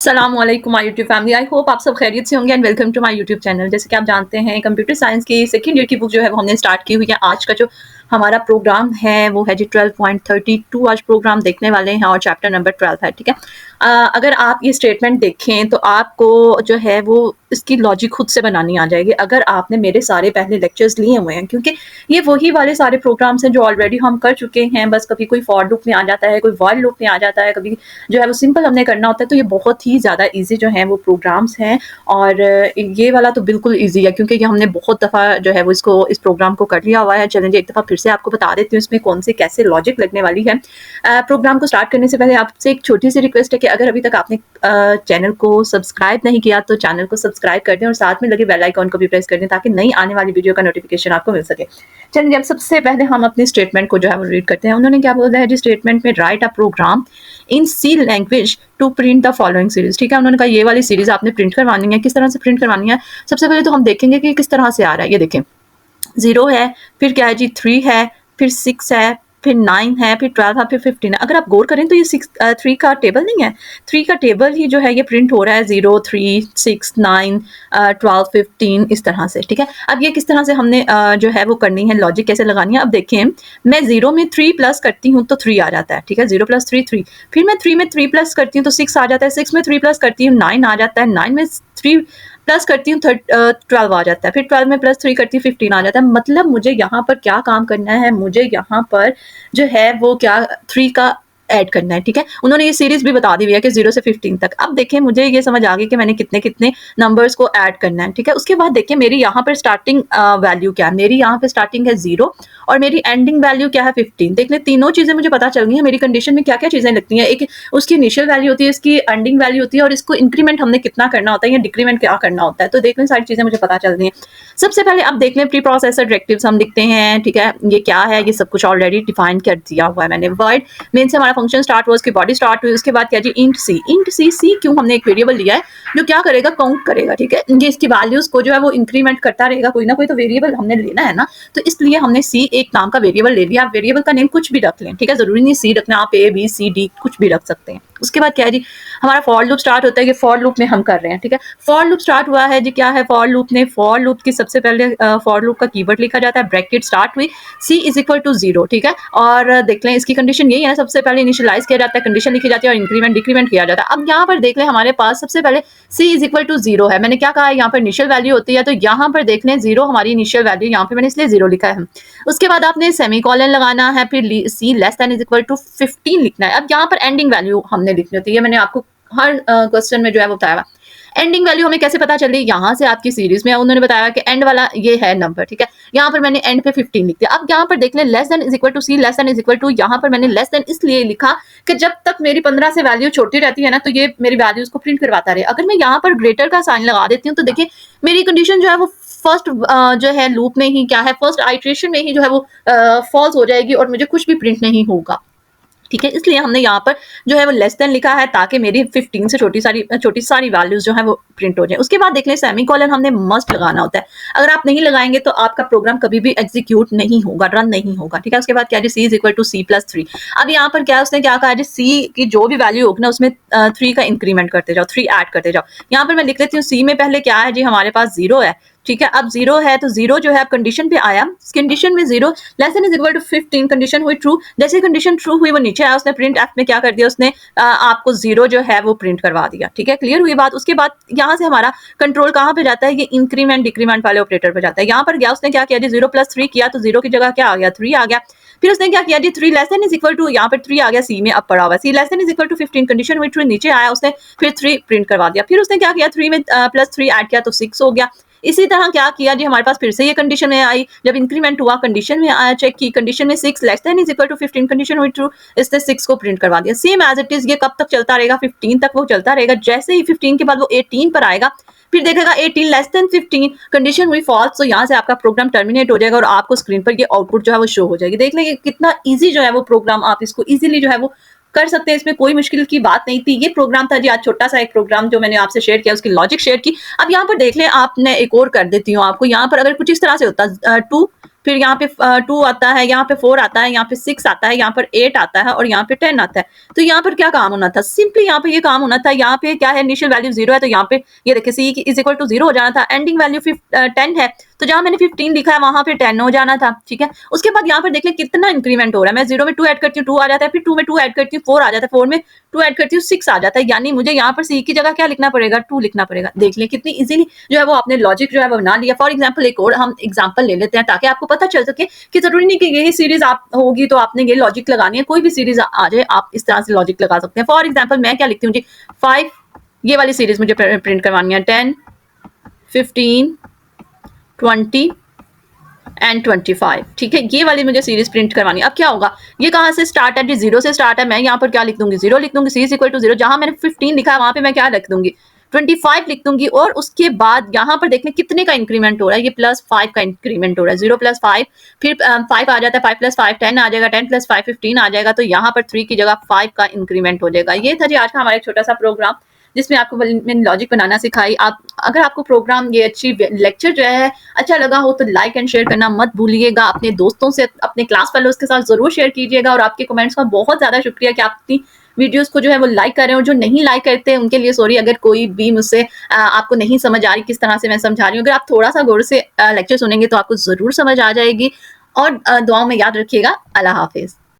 अस्सलामुअलैकुम my YouTube family. I hope आप सब खैरियत से होंगे and welcome to my YouTube channel. जैसे कि आप जानते हैं कंप्यूटर साइंस की सेकंड ईयर की बुक जो है वो हमने स्टार्ट की हुई है। आज का जो हमारा प्रोग्राम है वो है जी 12.32 आज प्रोग्राम देखने वाले हैं और चैप्टर नंबर 12 है। ठीक है, अगर आप ये स्टेटमेंट देखें तो आपको जो है वो इसकी लॉजिक खुद से बनानी आ जाएगी अगर आपने मेरे सारे पहले लेक्चर्स लिए हुए हैं, क्योंकि ये वही वाले सारे प्रोग्राम्स हैं जो ऑलरेडी हम कर चुके हैं। बस कभी कोई फॉर लूप में आ जाता है, कोई व्हाइल लूप में आ जाता है, कभी जो है वो सिंपल हमने करना होता है। तो ये बहुत ही ज़्यादा ईजी जो है वो प्रोग्राम्स हैं और ये वाला तो बिल्कुल ईजी है क्योंकि ये हमने बहुत दफ़ा जो है वो इस प्रोग्राम को कर लिया हुआ है। चलेंगे एक दफ़ा फिर से आपको बता देती हूँ इसमें कौन से कैसे लॉजिक लगने वाली है। प्रोग्राम को स्टार्ट करने से पहले आपसे एक छोटी सी रिक्वेस्ट है कि अगर अभी तक आपने चैनल को सब्सक्राइब नहीं किया तो चैनल को सब्सक्राइब कर दें और साथ में लगे बेल आइकॉन को भी प्रेस कर दें ताकि नई आने वाली वीडियो का नोटिफिकेशन आपको मिल सके। चलिए अब सबसे पहले हम अपनी स्टेटमेंट को जो है वो रीड करते हैं। उन्होंने क्या बोला है जी स्टेटमेंट में, write a program in C language to print the following series. ठीक है, उन्होंने कहा ये वाली सीरीज आपने प्रिंट करवानी है। किस तरह से प्रिंट करवानी है, सबसे पहले तो हम देखेंगे कि किस तरह से आ रहा है। ये देखें, 0 है, फिर क्या है जी 3 है, फिर 6 है, फिर 9 है, फिर 12 है, फिर 15 है। अगर आप गौर करें तो ये 3 का टेबल नहीं है, 3 का टेबल ही जो है ये प्रिंट हो रहा है 0, 3, 6, 9, 12, 15 इस तरह से। ठीक है, अब ये किस तरह से हमने जो है वो करनी है, लॉजिक कैसे लगानी है। अब देखें, मैं 0 में 3 प्लस करती हूँ तो 3 आ जाता है। ठीक है, 0 + 3 3, फिर मैं 3 में 3 प्लस करती हूँ तो 6 आ जाता है, 6 में 3 प्लस करती हूँ 9 आ जाता है, 9 में 3 प्लस करती हूँ 12 आ जाता है, फिर 12 में +3 करती हूँ 15 आ जाता है। मतलब मुझे यहाँ पर क्या काम करना है, मुझे यहाँ पर जो है वो क्या 3 का ऐड करना है। ठीक है, उन्होंने ये सीरीज भी बता दी हुई है कि 0 से 15 तक। अब देखें, मुझे ये समझ आ गई कि मैंने कितने कितने नंबर्स को ऐड करना है। ठीक है, उसके बाद देखिए मेरी यहाँ पर स्टार्टिंग वैल्यू क्या है। मेरी यहाँ पे स्टार्टिंग है 0 और मेरी एंडिंग वैल्यू क्या है 15। देख लें, तीनों चीजें मुझे पता चल गई हैं। मेरी कंडीशन में क्या क्या चीजें लगती हैं, एक उसकी इनिशियल वैल्यू होती है, इसकी एंडिंग वैल्यू होती है और इसको इंक्रीमेंट हमने कितना करना होता है या डिक्रीमेंट क्या करना होता है। तो देख लें, सारी चीजें मुझे पता चल गई हैं। सबसे पहले अब देख लें, प्री प्रोसेसर डायरेक्टिव्स हम लिखते हैं। ठीक है, ये क्या है, ये सब कुछ ऑलरेडी डिफाइन कर दिया हुआ है मैंने। वर्ड मेन से हमारा फंक्शन स्टार्ट हुआ, उसकी बॉडी स्टार्ट हुई, उसके बाद क्या जी इंट सी। इंट सी क्यों, हमने एक वेरिएबल लिया है जो क्या करेगा, काउंट करेगा। ठीक है, ये इसकी वैल्यूज को जो है वो इंक्रीमेंट करता रहेगा, कोई ना कोई तो वेरिएबल हमने लेना है ना, तो इसलिए हमने सी एक नाम का वेरिएबल ले लिया। आप वेरिएबल का नेम कुछ भी रख लें, ठीक है, जरूरी नहीं सी रखना, आप ए बी सी डी कुछ भी रख सकते हैं। उसके बाद क्या है जी, हमारा फॉर लूप स्टार्ट होता है कि फॉर लूप में हम कर रहे हैं। ठीक है, फॉर लूप स्टार्ट हुआ है जी, क्या है फॉर लूप ने, फॉर लूप की सबसे पहले फॉर लूप का कीवर्ड लिखा जाता है, ब्रैकेट स्टार्ट हुई, सी इज इक्वल टू 0। ठीक है, और देख लें इसकी कंडीशन यही है, सबसे पहले इनिशियलाइज किया जाता है, कंडीशन लिखी जाती है और इंक्रीमेंट डिक्रीमेंट किया जाता है। अब यहाँ पर देख लें हमारे पास सबसे पहले सी इज इक्वल टू 0 है। मैंने क्या कहा है, यहाँ पर इनिशियल वैल्यू होती है, तो यहाँ पर देख लें 0 हमारी इनिशियल वैल्यू, यहाँ पे मैंने इसलिए 0 लिखा है। उसके बाद आपने सेमीकोलन लगाना है, फिर C less than is equal to 15 लिखना है। अब यहाँ पर एंडिंग वैल्यू हमने लिखनी होती है, मैंने आपको हर क्वेश्चन में जो है वो बताया। एंडिंग वैल्यू हमें कैसे पता चल रही है, यहाँ से आपकी सीरीज में उन्होंने बताया कि एंड वाला ये है नंबर। ठीक है, यहाँ पर मैंने एंड पे 15 लिख दिया। अब यहाँ पर देख लें, less than is equal to C less than is equal to, यहाँ पर मैंने लेस देन इसलिए लिखा कि जब तक मेरी 15 से वैल्यू छोटी रहती है ना, तो ये मेरी वैल्यूज को प्रिंट करवाता रहे। अगर मैं यहाँ पर ग्रेटर का साइन लगा देती हूँ तो देखिए मेरी कंडीशन जो है वो फर्स्ट जो है लूप में ही क्या है, फर्स्ट आइट्रेशन में ही जो है वो फॉल्स हो जाएगी और मुझे कुछ भी प्रिंट नहीं होगा। ठीक है, इसलिए हमने यहाँ पर जो है वो लेस देन लिखा है ताकि मेरी 15 से छोटी सारी वैल्यूज जो है वो प्रिंट हो जाए। उसके बाद देख लें, सेमीकोलन हमने मस्ट लगाना होता है। अगर आप नहीं लगाएंगे तो आपका प्रोग्राम कभी भी एग्जीक्यूट नहीं होगा, रन नहीं होगा। ठीक है, उसके बाद क्या है, C is equal to C plus 3। अब यहाँ पर क्या उसने क्या कहा है, सी की जो भी वैल्यू होगी ना उसमें 3 का इंक्रीमेंट करते जाओ, 3 ऐड करते जाओ। यहाँ पर मैं लिख लेती हूँ, सी में पहले क्या है जी, हमारे पास 0 है। ठीक है, अब 0 है तो 0 जो है अब कंडीशन पे आया, कंडीशन में 0 less than is equal to 15, condition हुई ट्रू। जैसे कंडीशन ट्रू हुई वो नीचे आया, उसने प्रिंट एफ में क्या कर दिया, उसने आपको 0 जो है वो प्रिंट करवा दिया। ठीक है, क्लियर हुई बात। उसके बाद यहाँ से हमारा कंट्रोल कहाँ पे जाता है, ये इंक्रीमेंट डिक्रीमेंट वाले ऑपरेटर पे जाता है। यहाँ पर गया, उसने क्या किया जी, 0 + 3 किया तो 0 की जगह क्या आ गया, 3 आ गया। फिर उसने क्या किया जी, 3 less than is equal to, यहाँ पर 3 आ गया, सी में अब पड़ा हुआ, C less than is equal to 15, condition हुई ट्रू, नीचे आया, उसने फिर 3 प्रिंट करवा दिया। फिर उसने क्या किया, 3 में +3 ऐड किया तो 6 हो गया। इसी तरह क्या किया जी, हमारे पास फिर से ये कंडीशन में आई, जब इंक्रीमेंट हुआ कंडीशन में आया, चेक की, कंडीशन में 6 less than is equal to 15, condition हुई ट्रू, इसने 6 को प्रिंट करवा दिया। सेम एज इट इज, ये कब तक चलता रहेगा, 15 तक वो चलता रहेगा। जैसे ही 15 के बाद वो 18 पर आएगा, फिर देखेगा 18 लेस देन 15, कंडीशन हुई फॉल्स, तो यहाँ से आपका प्रोग्राम टर्मिनेट हो जाएगा और आपको स्क्रीन पर ये आउटपुट जो है वो शो हो जाएगी। देख लें कितना ईजी जो है वो प्रोग्राम, आप इसको ईजिली जो है वो कर सकते हैं, इसमें कोई मुश्किल की बात नहीं थी। ये प्रोग्राम था जी आज छोटा सा एक प्रोग्राम जो मैंने आपसे शेयर किया, उसकी लॉजिक शेयर की। अब यहाँ पर देख लें, आपने एक और कर देती हूँ आपको, यहाँ पर अगर कुछ इस तरह से होता 2 फिर यहाँ पे 2 आता है, यहाँ पे 4 आता है, यहाँ पे 6 आता है, यहाँ पर 8 आता है और यहाँ पे 10 आता है। तो यहाँ पर क्या काम होना था, सिंपली यहाँ पे ये काम होना था, यहाँ पे क्या है इनिशियल वैल्यू 0 है, तो यहाँ पे ये देखिए सी इज इक्वल टू 0 हो जाना था। एंडिंग वैल्यू 10 है, तो जहां मैंने 15 लिखा है वहां पे 10 हो जाना था, ठीक है। उसके बाद यहाँ पर देख लें कितना इंक्रीमेंट हो रहा है, मैं 0 में 2 ऐड करती हूँ 2 आ जाता है, फिर 2 में 2 ऐड करती हूँ 4 आ जाता है, 4 में 2 ऐड करती हूँ 6 आ जाता है, यानी मुझे यहाँ पर सी की जगह क्या लिखना पड़ेगा, 2 लिखना पड़ेगा। देख लें कितनी इजीली जो है वो आपने लॉजिक जो है वो बना लिया। फॉर एग्जाम्पल एक और हम एग्जाम्पल ले लेते हैं ताकि आपको पता चल सके कि जरूरी नहीं कि यही सीरीज आप होगी तो आपने ये लॉजिक लगानी है, कोई भी सीरीज आ जाए आप इस तरह से लॉजिक लगा सकते हैं। फॉर एग्जाम्पल मैं क्या लिखती हूँ जी, 5 ये वाली सीरीज मुझे प्रिंट करवानी है, 10 15 20 एंड 25, ठीक है, ये वाली मुझे सीरीज प्रिंट करवानी है। अब क्या होगा, ये कहाँ से स्टार्ट है जी, 0 से स्टार्ट है, मैं यहाँ पर क्या लिख दूंगी 0 लिख दूंगी, सी इज इक्वल टू 0, जहां मैंने 15 लिखा है वहां पे मैं क्या लिख दूंगी 25 लिख दूंगी, और उसके बाद यहाँ पर देखने कितने का इंक्रीमेंट हो रहा है, ये +5 का इंक्रीमेंट हो रहा है, 0 + 5, फिर 5 आ जाता है, 5 + 5 10 आ जाएगा, 10 + 5 15 आ जाएगा, तो यहाँ पर 3 की जगह 5 का इंक्रीमेंट हो जाएगा। ये था जी आज का हमारा एक छोटा सा प्रोग्राम जिसमें आपको मैंने लॉजिक बनाना सिखाई। आप अगर आपको प्रोग्राम ये अच्छी लेक्चर जो है अच्छा लगा हो तो लाइक एंड शेयर करना मत भूलिएगा, अपने दोस्तों से अपने क्लास फेलोज के साथ जरूर शेयर कीजिएगा, और आपके कमेंट्स का बहुत ज़्यादा शुक्रिया कि आप अपनी वीडियोस को जो है वो लाइक कर रहे हैं, और जो नहीं लाइक करते उनके लिए सॉरी, अगर कोई भी मुझसे आपको नहीं समझ आ रही किस तरह से मैं समझा रही हूँ, अगर आप थोड़ा सा गौर से लेक्चर सुनेंगे तो आपको ज़रूर समझ आ जाएगी। और दुआओं में याद रखिएगा। अल्लाह हाफिज़।